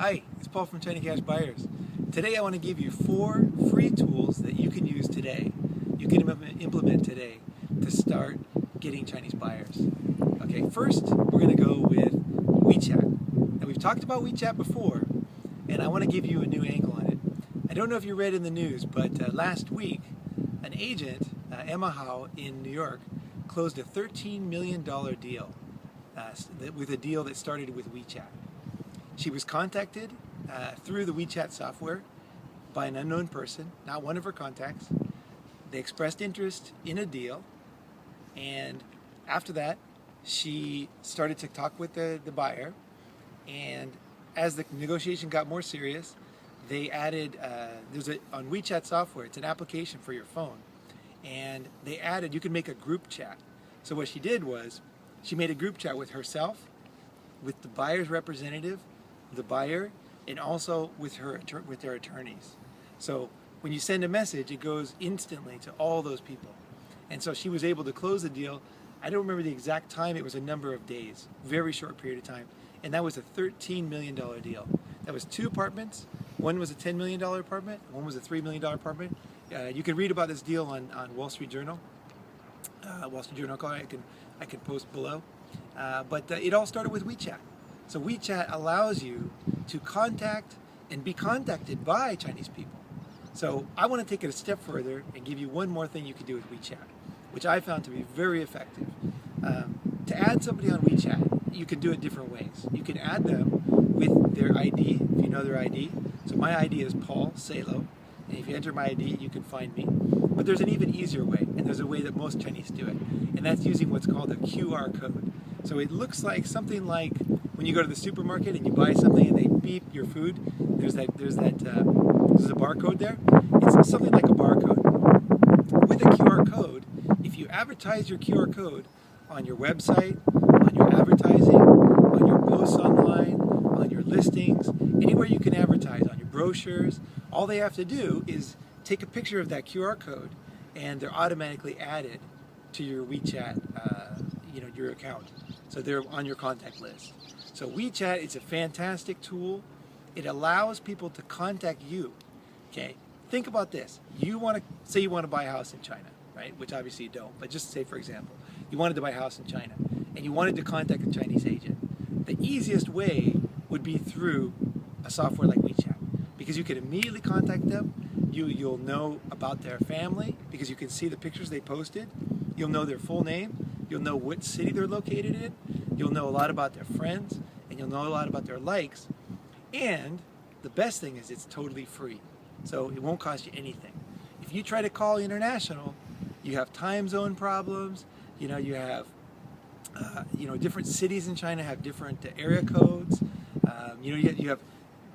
Hi, it's Paul from China Cash Buyers. Today I want to give you 4 free tools that you can use today, you can implement today to start getting Chinese buyers. Okay, first we're going to go with WeChat. Now we've talked about WeChat before, and I want to give you a new angle on it. I don't know if you read in the news, but last week an agent, Emma Hao in New York, closed a $13 million deal with a deal that started with WeChat. She was contacted through the WeChat software by an unknown person, not one of her contacts. They expressed interest in a deal, and after that, she started to talk with the buyer, and as the negotiation got more serious, they added, on WeChat software, it's an application for your phone, and they added, you can make a group chat. So what she did was, she made a group chat with herself, with the buyer's representative, the buyer, and also with their attorneys. So when you send a message, it goes instantly to all those people. And so she was able to close the deal. I don't remember the exact time, it was a number of days, very short period of time. And that was a $13 million deal. That was 2 apartments. One was a $10 million apartment, one was a $3 million apartment. You can read about this deal on Wall Street Journal. Wall Street Journal, I can post below. But it all started with WeChat. So WeChat allows you to contact and be contacted by Chinese people. So I want to take it a step further and give you one more thing you can do with WeChat, which I found to be very effective. To add somebody on WeChat, you can do it different ways. You can add them with their ID, if you know their ID. So my ID is Paul Salo, and if you enter my ID, you can find me. But there's an even easier way, and there's a way that most Chinese do it, and that's using what's called a QR code. So it looks like something like when you go to the supermarket and you buy something and they beep your food, there's a barcode there. It's something like a barcode. With a QR code, if you advertise your QR code on your website, on your advertising, on your posts online, on your listings, anywhere you can advertise, on your brochures, all they have to do is take a picture of that QR code and they're automatically added to your WeChat, your account. So they're on your contact list. So WeChat is a fantastic tool. It allows people to contact you. Okay, think about this. You want to buy a house in China, right? Which obviously you don't, but just say for example, you wanted to buy a house in China and you wanted to contact a Chinese agent. The easiest way would be through a software like WeChat, because you can immediately contact them. You'll know about their family because you can see the pictures they posted. You'll know their full name. You'll know what city they're located in. You'll know a lot about their friends, and you'll know a lot about their likes. And the best thing is it's totally free, so it won't cost you anything. If you try to call international, you have time zone problems. You have different cities in China have different area codes. You have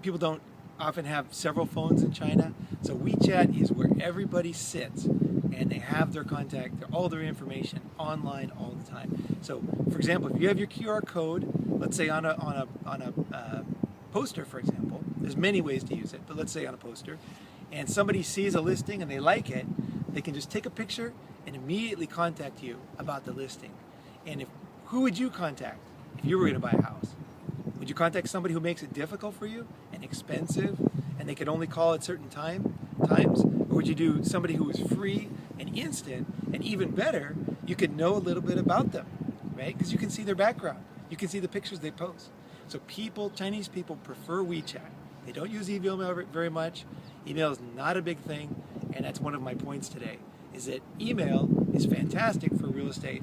people don't often have several phones in China. So WeChat is where everybody sits and they have their contact, all their information online all the time. So for example, if you have your QR code, let's say on a poster, for example, there's many ways to use it, but let's say on a poster, and somebody sees a listing and they like it, they can just take a picture and immediately contact you about the listing. And who would you contact if you were going to buy a house? Would you contact somebody who makes it difficult for you and expensive and they could only call at certain times? Or would you do somebody who is free and instant, and even better, you could know a little bit about them, right? Because you can see their background. You can see the pictures they post. So Chinese people prefer WeChat. They don't use email very much. Email is not a big thing, and that's one of my points today, is that email is fantastic for real estate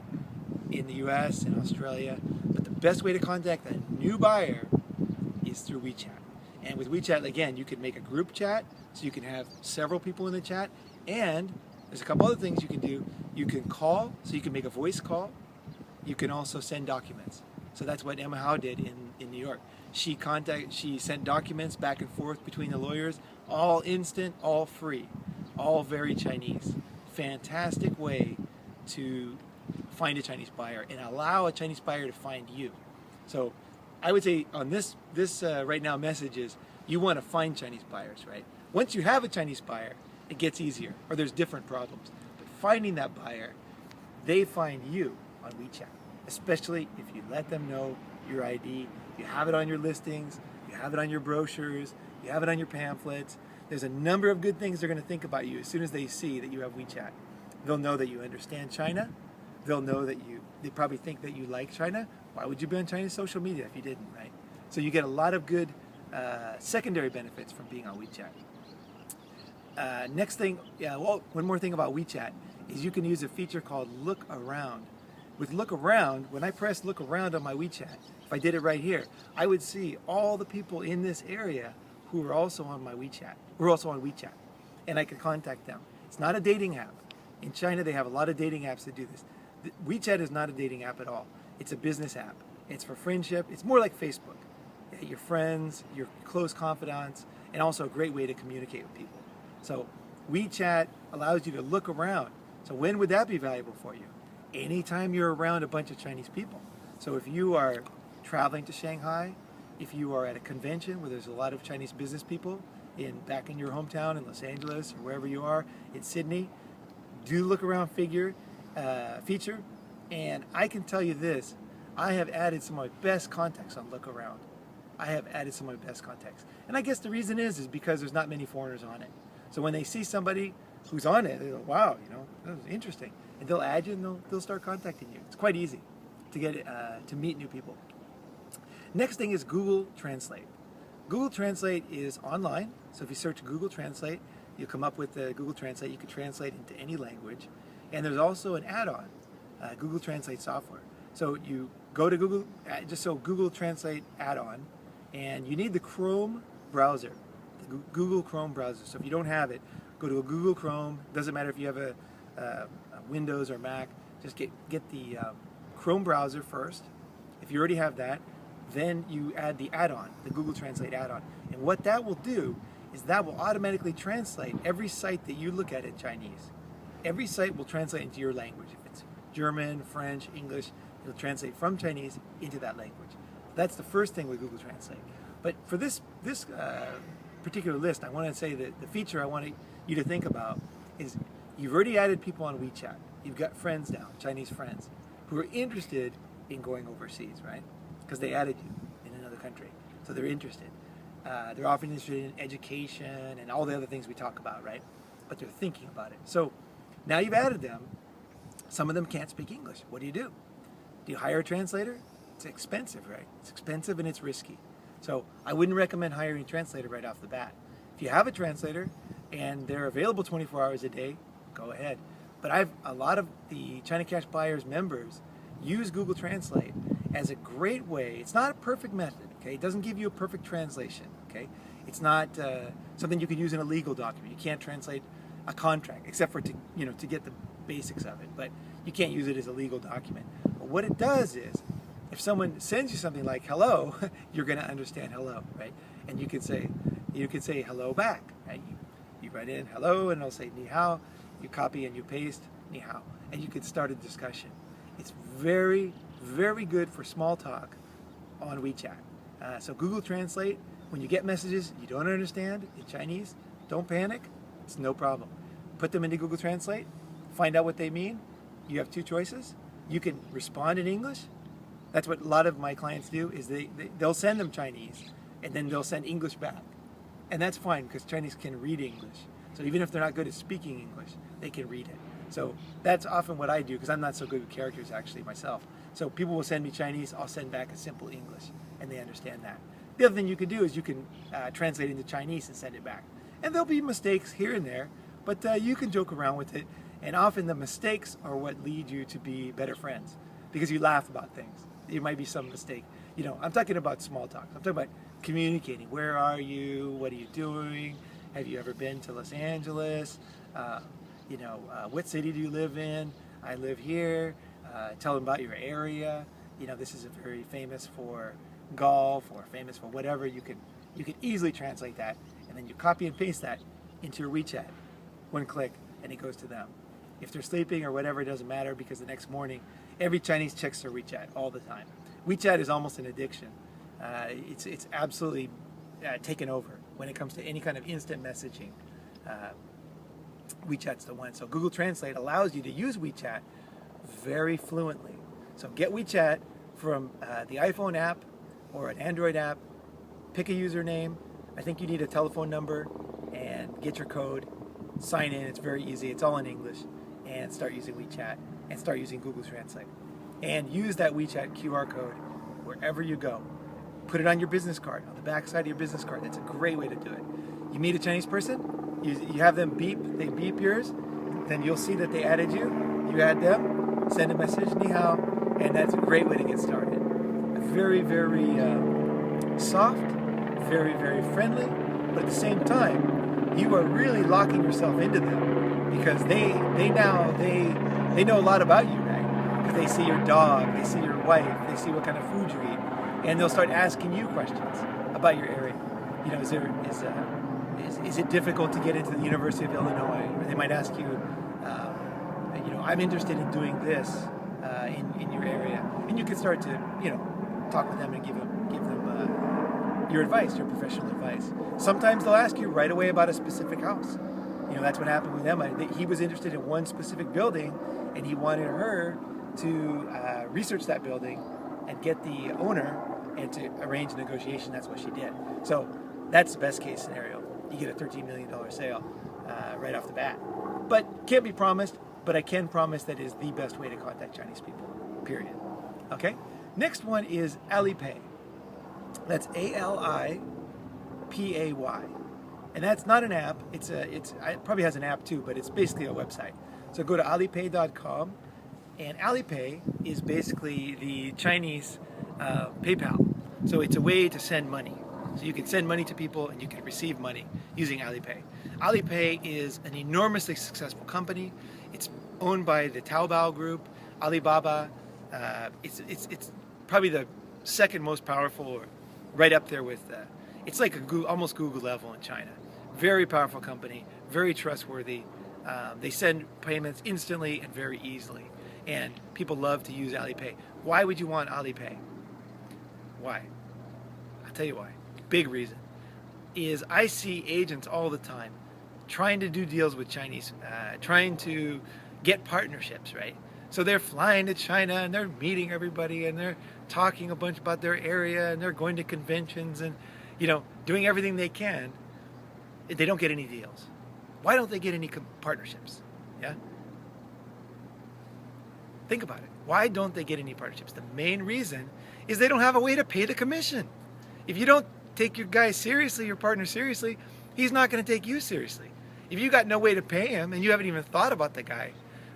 in the US and Australia, but the best way to contact a new buyer is through WeChat. And with WeChat, again, you can make a group chat, so you can have several people in the chat, and there's a couple other things you can do. You can call, so you can make a voice call. You can also send documents. So that's what Emma Hao did in New York. She sent documents back and forth between the lawyers, all instant, all free, all very Chinese. Fantastic way to find a Chinese buyer and allow a Chinese buyer to find you. So I would say on this right now message is you want to find Chinese buyers, right? Once you have a Chinese buyer, it gets easier, or there's different problems. But finding that buyer, they find you on WeChat, especially if you let them know your ID, you have it on your listings, you have it on your brochures, you have it on your pamphlets. There's a number of good things they're going to think about you as soon as they see that you have WeChat. They'll know that you understand China. They'll know that they probably think that you like China. Why would you be on Chinese social media if you didn't, right? So you get a lot of good secondary benefits from being on WeChat. Next thing, one more thing about WeChat is you can use a feature called Look Around. With Look Around, when I press Look Around on my WeChat, if I did it right here, I would see all the people in this area who are also on my WeChat, who are also on WeChat, and I could contact them. It's not a dating app. In China, they have a lot of dating apps that do this. WeChat is not a dating app at all. It's a business app. It's for friendship. It's more like Facebook. Your friends, your close confidants, and also a great way to communicate with people. So WeChat allows you to look around. So when would that be valuable for you? Anytime you're around a bunch of Chinese people. So if you are traveling to Shanghai, if you are at a convention where there's a lot of Chinese business people back in your hometown in Los Angeles or wherever you are in Sydney, do Look Around feature. And I can tell you this, I have added some of my best contacts on Look Around. I have added some of my best contacts. And I guess the reason is because there's not many foreigners on it. So when they see somebody who's on it, they go, wow, that was interesting. And they'll add you and they'll start contacting you. It's quite easy to get to meet new people. Next thing is Google Translate. Google Translate is online. So if you search Google Translate, you'll come up with Google Translate. You can translate into any language. And there's also an add-on, Google Translate software. So you go to Google, Google Translate add-on, and you need the Chrome browser, the Google Chrome browser. So if you don't have it, go to a Google Chrome. Doesn't matter if you have a Windows or Mac. Just get the Chrome browser first. If you already have that, then you add the add-on, the Google Translate add-on. And what that will do is that will automatically translate every site that you look at in Chinese. Every site will translate into your language. If it's German, French, English, it'll translate from Chinese into that language. That's the first thing with Google Translate. But for this particular list, I want to say that the feature I want you to think about is you've already added people on WeChat. You've got friends now, Chinese friends, who are interested in going overseas, right? Because they added you in another country. So they're interested. They're often interested in education and all the other things we talk about, right? But they're thinking about it. So now you've added them. Some of them can't speak English. What do? Do you hire a translator? It's expensive, right? It's expensive and it's risky. So I wouldn't recommend hiring a translator right off the bat. If you have a translator and they're available 24 hours a day, go ahead. But a lot of the China Cash Buyers members use Google Translate as a great way. It's not a perfect method, okay? It doesn't give you a perfect translation, okay? It's not something you can use in a legal document. You can't translate a contract, except for to get the basics of it. But you can't use it as a legal document. But what it does is, if someone sends you something like hello, you're going to understand hello, right? And you can say hello back, right? You write in hello, and it'll say ni hao. You copy and you paste ni hao, and you can start a discussion. It's very, very good for small talk on WeChat. So Google Translate, when you get messages you don't understand in Chinese, don't panic. It's no problem. Put them into Google Translate, find out what they mean. You have two choices. You can respond in English. That's what a lot of my clients do, is they'll send them Chinese, and then they'll send English back. And that's fine, because Chinese can read English. So even if they're not good at speaking English, they can read it. So that's often what I do, because I'm not so good with characters actually myself. So people will send me Chinese, I'll send back a simple English, and they understand that. The other thing you can do is you can translate into Chinese and send it back. And there'll be mistakes here and there, but you can joke around with it. And often the mistakes are what lead you to be better friends, because you laugh about things. There might be some mistake. I'm talking about small talk. I'm talking about communicating. Where are you? What are you doing? Have you ever been to Los Angeles? What city do you live in? I live here. Tell them about your area. This is very famous for golf or famous for whatever. You can easily translate that, and then you copy and paste that into your WeChat. One click, and it goes to them. If they're sleeping or whatever, it doesn't matter, because the next morning, every Chinese checks their WeChat all the time. WeChat is almost an addiction. It's absolutely taken over when it comes to any kind of instant messaging. WeChat's the one. So Google Translate allows you to use WeChat very fluently. So get WeChat from the iPhone app or an Android app, pick a username. I think you need a telephone number and get your code, sign in. It's very easy. It's all in English, and start using WeChat and start using Google Translate. And use that WeChat QR code wherever you go. Put it on your business card, on the back side of your business card. That's a great way to do it. You meet a Chinese person, you have them beep, they beep yours, then you'll see that they added you. You add them, send a message, ni hao, and that's a great way to get started. Very, very soft, very, very friendly, but at the same time, you are really locking yourself into them because they know a lot about you, right? Because they see your dog, they see your wife, they see what kind of food you eat, and they'll start asking you questions about your area. You know, is it difficult to get into the University of Illinois? Or they might ask you, you know, I'm interested in doing this in your area, and you can start to, you know, talk with them and give them your advice, your professional advice. Sometimes they'll ask you right away about a specific house. You know, that's what happened with them. He was interested in one specific building, and he wanted her to research that building and get the owner and to arrange a negotiation. That's what she did. So that's the best case scenario. You get a $13 million sale right off the bat. But can't be promised, but I can promise that is the best way to contact Chinese people, period. Okay? Next one is Alipay. That's Alipay. And that's not an app. It probably has an app too, but it's basically a website. So go to alipay.com, and Alipay is basically the Chinese PayPal. So it's a way to send money. So you can send money to people and you can receive money using Alipay. Alipay is an enormously successful company. It's owned by the Taobao group, Alibaba. It's probably the second most powerful, right up there with, it's like almost Google level in China. Very powerful company, very trustworthy. They send payments instantly and very easily. And people love to use Alipay. Why would you want Alipay? Why? I'll tell you why. Big reason is I see agents all the time trying to do deals with Chinese, trying to get partnerships, right? So they're flying to China and they're meeting everybody and they're talking a bunch about their area and they're going to conventions and, you know, doing everything they can. They don't get any deals. Why don't they get any partnerships? Yeah? Think about it. Why don't they get any partnerships? The main reason is they don't have a way to pay the commission. If you don't take your guy seriously, your partner seriously, he's not going to take you seriously. If you got no way to pay him and you haven't even thought about the guy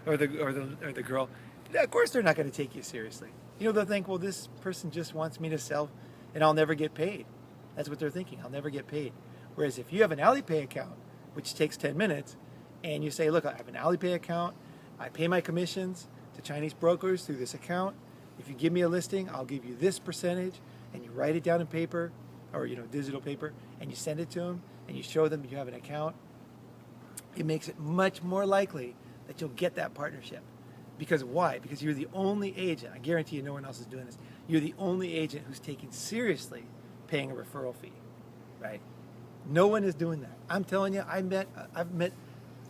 or the girl, of course they're not going to take you seriously. You know, they'll think, well, this person just wants me to sell and I'll never get paid. That's what they're thinking. I'll never get paid. Whereas if you have an Alipay account, which takes 10 minutes, and you say, look, I have an Alipay account, I pay my commissions to Chinese brokers through this account. If you give me a listing, I'll give you this percentage, and you write it down in paper, or, you know, digital paper, and you send it to them, and you show them you have an account. It makes it much more likely that you'll get that partnership. Because why? Because you're the only agent, I guarantee you no one else is doing this, you're the only agent who's taking seriously paying a referral fee, right? No one is doing that. I'm telling you, I've met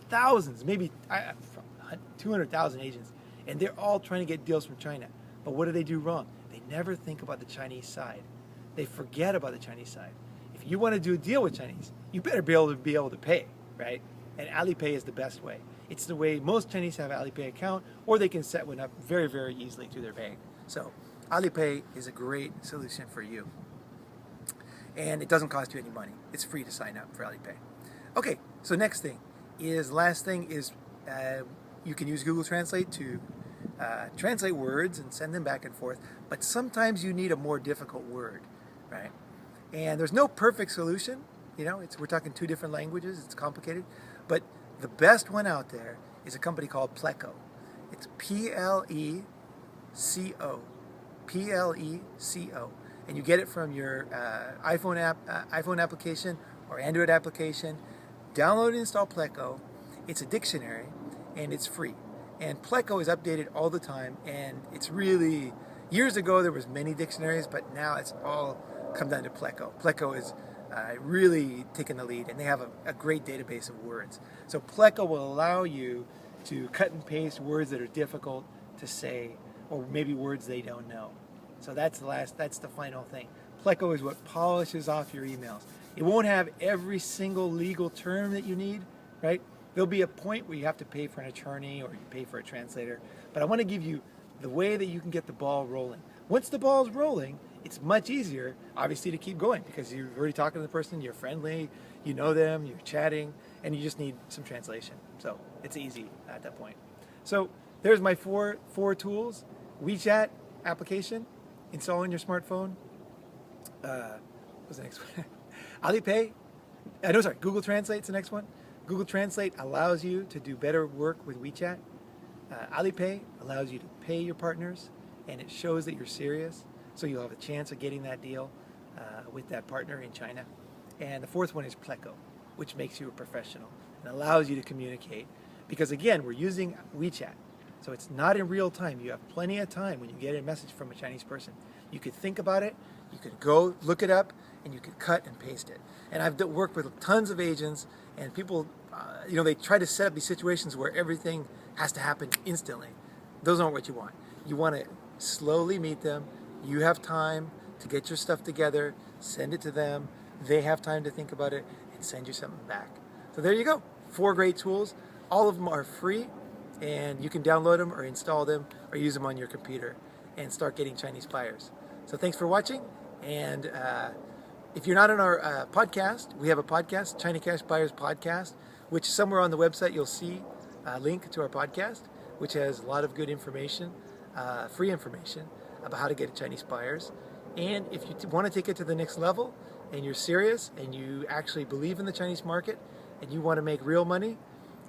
thousands, maybe 200,000 agents, and they're all trying to get deals from China. But what do they do wrong? They never think about the Chinese side. They forget about the Chinese side. If you want to do a deal with Chinese, you better be able to pay, right? And Alipay is the best way. It's the way most Chinese have an Alipay account, or they can set one up very, very easily through their bank. So Alipay is a great solution for you. And it doesn't cost you any money. It's free to sign up for Alipay. Okay, so last thing is you can use Google Translate to translate words and send them back and forth, but sometimes you need a more difficult word, right? And there's no perfect solution. You know, we're talking two different languages. It's complicated. But the best one out there is a company called Pleco. It's Pleco. Pleco. And you get it from your iPhone application or Android application. Download and install Pleco. It's a dictionary, and it's free. And Pleco is updated all the time, and it's really, years ago there was many dictionaries, but now it's all come down to Pleco. Pleco is really taking the lead, and they have a great database of words. So Pleco will allow you to cut and paste words that are difficult to say, or maybe words they don't know. So that's the final thing. Pleco is what polishes off your emails. It won't have every single legal term that you need, right? There'll be a point where you have to pay for an attorney or you pay for a translator, but I want to give you the way that you can get the ball rolling. Once the ball's rolling, it's much easier, obviously, to keep going because you're already talking to the person, you're friendly, you know them, you're chatting, and you just need some translation. So it's easy at that point. So there's my four tools. WeChat application, install on your smartphone. What's the next one? Alipay. Google Translate's the next one. Google Translate allows you to do better work with WeChat. Alipay allows you to pay your partners, and it shows that you're serious, so you'll have a chance of getting that deal with that partner in China. And the fourth one is Pleco, which makes you a professional and allows you to communicate. Because again, we're using WeChat, so it's not in real time. You have plenty of time when you get a message from a Chinese person. You could think about it, you could go look it up, and you could cut and paste it. And I've worked with tons of agents, and people, they try to set up these situations where everything has to happen instantly. Those aren't what you want. You want to slowly meet them. You have time to get your stuff together, send it to them. They have time to think about it and send you something back. So there you go. 4 great tools. All of them are free, and you can download them or install them or use them on your computer and start getting Chinese buyers. So thanks for watching. And if you're not on our podcast, we have a podcast, China Cash Buyers Podcast, which somewhere on the website you'll see a link to our podcast, which has a lot of good information, free information about how to get Chinese buyers. And if you want to take it to the next level and you're serious and you actually believe in the Chinese market and you want to make real money,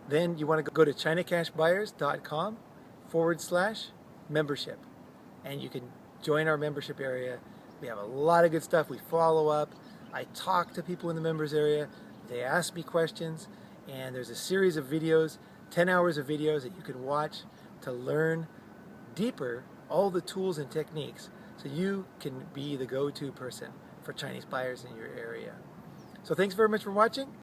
then you want to go to ChinaCashBuyers.com/membership. And you can join our membership area. We have a lot of good stuff. We follow up. I talk to people in the members area. They ask me questions. And there's a series of videos, 10 hours of videos that you can watch to learn deeper all the tools and techniques so you can be the go-to person for Chinese buyers in your area. So thanks very much for watching.